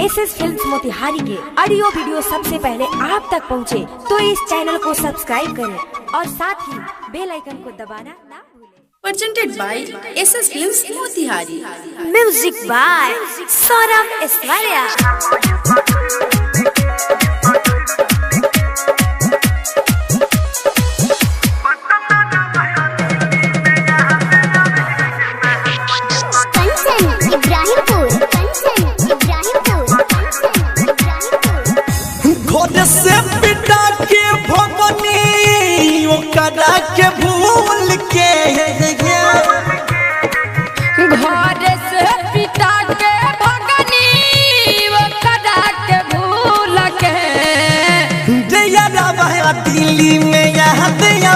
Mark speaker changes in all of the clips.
Speaker 1: SS films Motihari के audio video सबसे पहले आप तक पहुंचे, तो इस चैनल को सब्सक्राइब करें और साथ ही बेल आइकन को दबाना ना भूलें।
Speaker 2: Presented by SS Films Motihari.
Speaker 1: Music by Saurabh Aishwarya.
Speaker 3: घर से पिटा के भगनी ओकरा के भूल के
Speaker 2: घर से पिता के भगनी ओकरा के भूल के
Speaker 3: जया दिल्ली में यहाँ दया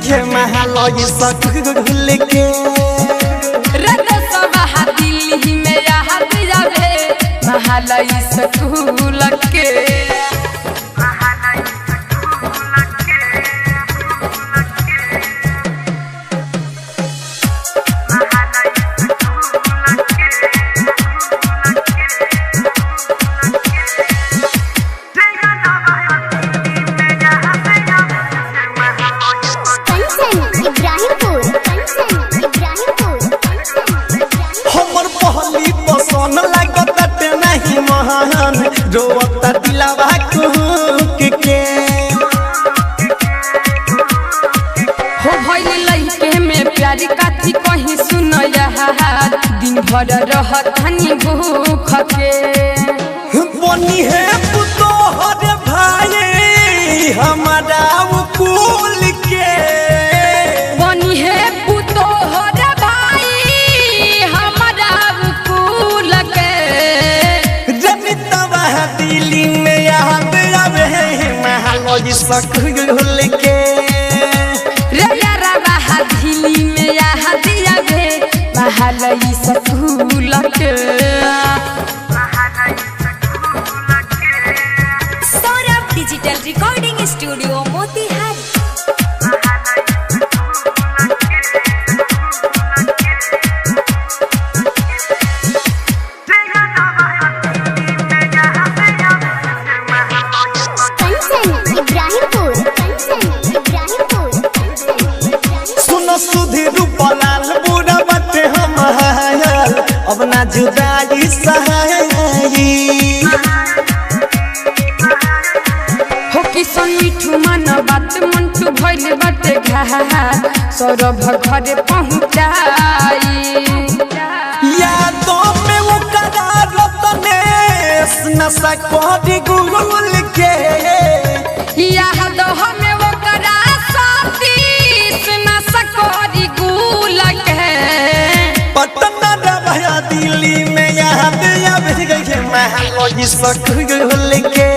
Speaker 3: के महल सकूल के
Speaker 2: रत सभा दिल्ली में यहाँ जावे महल स्कूल के
Speaker 3: पसंद लागत नहीं महान रोता दिलावा कुक के
Speaker 2: हो भइल लइके में प्यारी काथी कहीं सुन दिन भर रहतनी भूख के
Speaker 3: बनी है पुतोहर भाई हमारा कुल के
Speaker 2: बनी है पुतोहर भाई हमारा कुल के
Speaker 3: जनितवा दिल्ली में याद आवे महल सकूल के
Speaker 2: रे यारवा दिल्ली में याद आवे महल स्कूल के
Speaker 1: Saurabh digital recording studio Motihari.
Speaker 3: सुनो सुधीर पलाल बुरा बटे हम अब ना जुदाई सहाई
Speaker 2: हो किसन मिठू मन बात मंटू भइल बटे घा सौरभ घरे पहुँचाई
Speaker 3: यादों में वो करार रतनेश नशा कोडी गुल के
Speaker 2: याद हमें वो करा साथी नशा कोडी गुल के
Speaker 3: पटना रहा दिल्ली में याद आवे गए महल सकूल के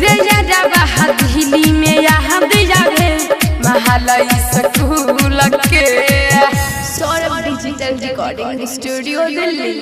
Speaker 2: रे यारवा दिल्ली में याद आवे महल स्कूल के Saurabh digital recording studio Delhi.